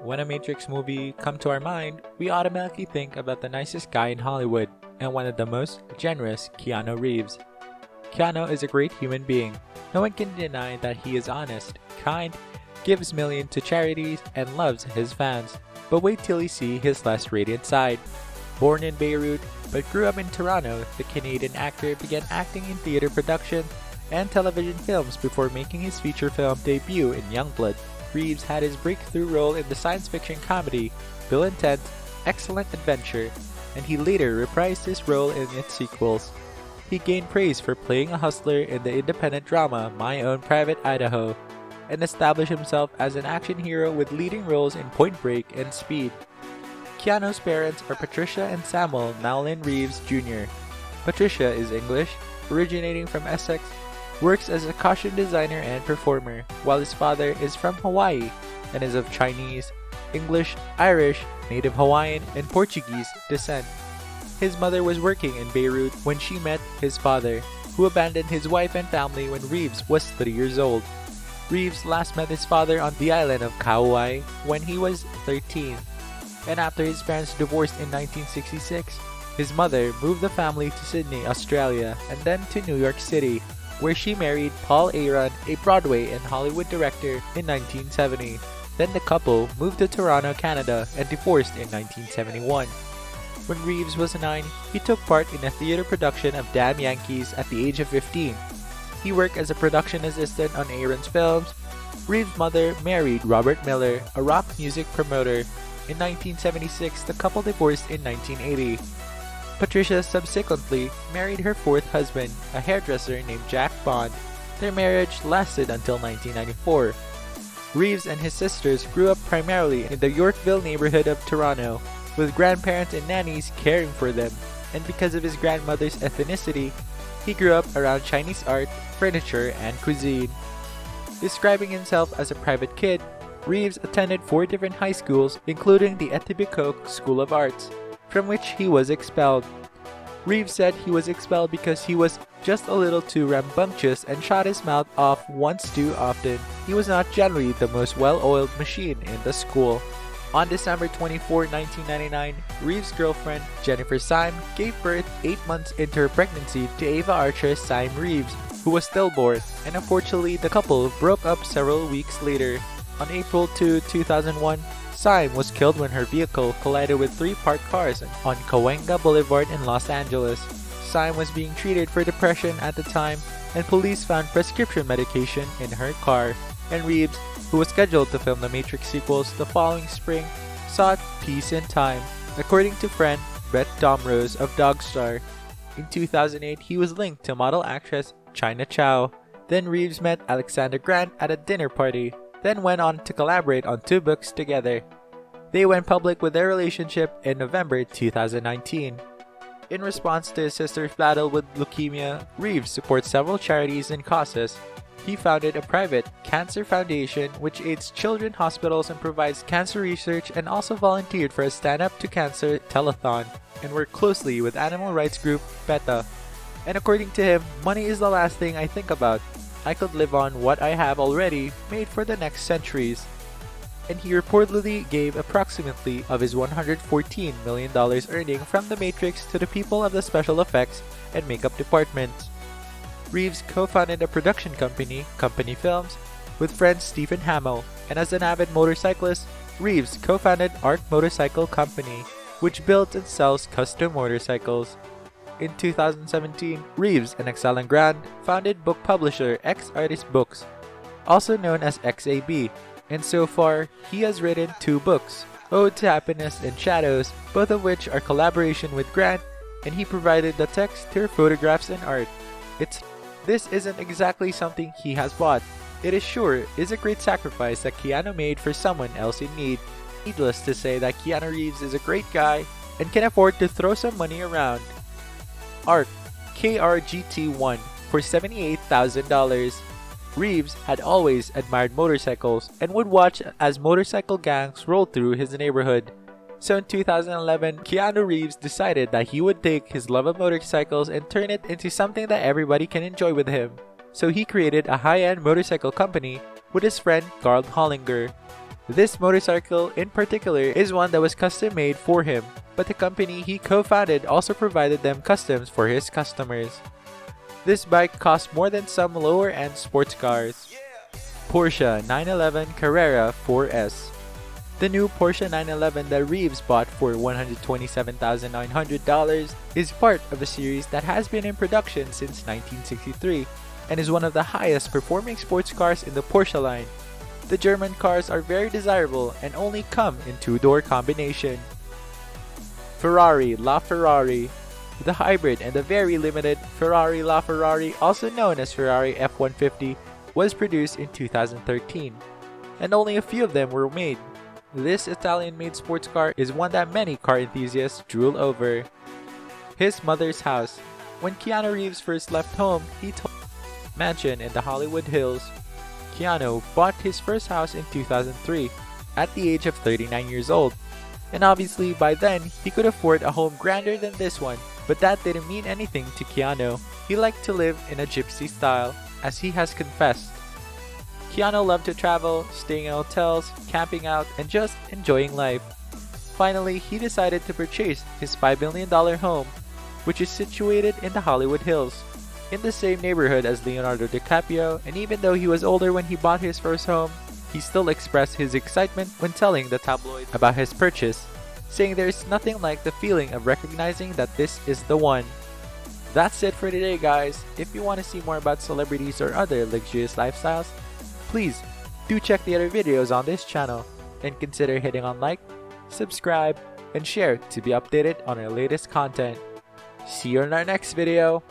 When a Matrix movie comes to our mind, we automatically think about the nicest guy in Hollywood and one of the most generous, Keanu Reeves. Keanu is a great human being. No one can deny that he is honest, kind, gives millions to charities, and loves his fans. But wait till you see his less radiant side. Born in Beirut, but grew up in Toronto, the Canadian actor began acting in theater production and television films before making his feature film debut in YOUNGBLOOD. Reeves had his breakthrough role in the science fiction comedy Bill and Ted's Excellent Adventure, and he later reprised his role in its sequels. He gained praise for playing a hustler in the independent drama My Own Private Idaho, and established himself as an action hero with leading roles in Point Break and Speed. Keanu's parents are Patricia and Samuel Nowlin Reeves Jr. Patricia is English, originating from Essex, works as a costume designer and performer, while his father is from Hawaii and is of Chinese, English, Irish, Native Hawaiian, and Portuguese descent. His mother was working in Beirut when she met his father, who abandoned his wife and family when Reeves was 3 years old. Reeves last met his father on the island of Kauai when he was 13, and after his parents divorced in 1966, his mother moved the family to Sydney, Australia, and then to New York City, where she married Paul Aaron, a Broadway and Hollywood director, in 1970. Then the couple moved to Toronto, Canada, and divorced in 1971. When Reeves was 9, he took part in a theater production of Damn Yankees at the age of 15. He worked as a production assistant on Aaron's films. Reeves' mother married Robert Miller, a rock music promoter. In 1976, the couple divorced in 1980. Patricia subsequently married her fourth husband, a hairdresser named Jack Bond. Their marriage lasted until 1994. Reeves and his sisters grew up primarily in the Yorkville neighborhood of Toronto, with grandparents and nannies caring for them, and because of his grandmother's ethnicity, he grew up around Chinese art, furniture, and cuisine. Describing himself as a private kid, Reeves attended 4 different high schools, including the Etobicoke School of Arts, from which he was expelled. Reeves said he was expelled because he was just a little too rambunctious and shot his mouth off once too often. He was not generally the most well-oiled machine in the school. On December 24, 1999, Reeves' girlfriend, Jennifer Syme, gave birth 8 months into her pregnancy to Ava Archer Syme Reeves, who was stillborn, and unfortunately the couple broke up several weeks later. On April 2, 2001, Syme was killed when her vehicle collided with 3 parked cars on Cahuenga Boulevard in Los Angeles. Syme was being treated for depression at the time, and police found prescription medication in her car. And Reeves, who was scheduled to film the Matrix sequels the following spring, sought peace and time, according to friend Brett Domrose of Dogstar. In 2008, he was linked to model actress China Chow. Then Reeves met Alexander Grant at a dinner party, then went on to collaborate on 2 books together. They went public with their relationship in November 2019. In response to his sister's battle with leukemia, Reeves supports several charities and causes. He founded a private cancer foundation which aids children's hospitals and provides cancer research, and also volunteered for a Stand Up to Cancer telethon and worked closely with animal rights group PETA. And according to him, money is the last thing I think about. I could live on what I have already made for the next centuries. And he reportedly gave approximately of his $114 million earning from The Matrix to the people of the special effects and makeup departments. Reeves co-founded a production company, Company Films, with friend Stephen Hamill, and as an avid motorcyclist, Reeves co-founded Arc Motorcycle Company, which builds and sells custom motorcycles. In 2017, Reeves and Excellent Grand founded book publisher X Artist Books, also known as XAB, and so far, he has written 2 books, Ode to Happiness and Shadows, both of which are collaboration with Grant, and he provided the text to her photographs and art. This isn't exactly something he has bought. It is sure is a great sacrifice that Keanu made for someone else in need. Needless to say that Keanu Reeves is a great guy and can afford to throw some money around. ARC KRGT1 for $78,000. Reeves had always admired motorcycles and would watch as motorcycle gangs rolled through his neighborhood. So in 2011, Keanu Reeves decided that he would take his love of motorcycles and turn it into something that everybody can enjoy with him. So he created a high-end motorcycle company with his friend Carl Hollinger. This motorcycle in particular is one that was custom made for him, but the company he co-founded also provided them customs for his customers. This bike cost more than some lower-end sports cars. Porsche 911 Carrera 4S. The new Porsche 911 that Reeves bought for $127,900 is part of a series that has been in production since 1963 and is one of the highest performing sports cars in the Porsche line. The German cars are very desirable and only come in two-door combination. Ferrari LaFerrari. The hybrid and the very limited Ferrari LaFerrari, also known as Ferrari F-150, was produced in 2013, and only a few of them were made. This Italian-made sports car is one that many car enthusiasts drool over. His mother's house. When Keanu Reeves first left home, he told mansion in the Hollywood Hills. Keanu bought his first house in 2003 at the age of 39 years old, and obviously by then he could afford a home grander than this one, but that didn't mean anything to Keanu. He liked to live in a gypsy style, as he has confessed. Keanu loved to travel, staying in hotels, camping out, and just enjoying life. Finally, he decided to purchase his $5 million home, which is situated in the Hollywood Hills, in the same neighborhood as Leonardo DiCaprio, and even though he was older when he bought his first home, he still expressed his excitement when telling the tabloid about his purchase, saying there's nothing like the feeling of recognizing that this is the one. That's it for today, guys. If you want to see more about celebrities or other luxurious lifestyles, please do check the other videos on this channel and consider hitting on like, subscribe, and share to be updated on our latest content. See you in our next video.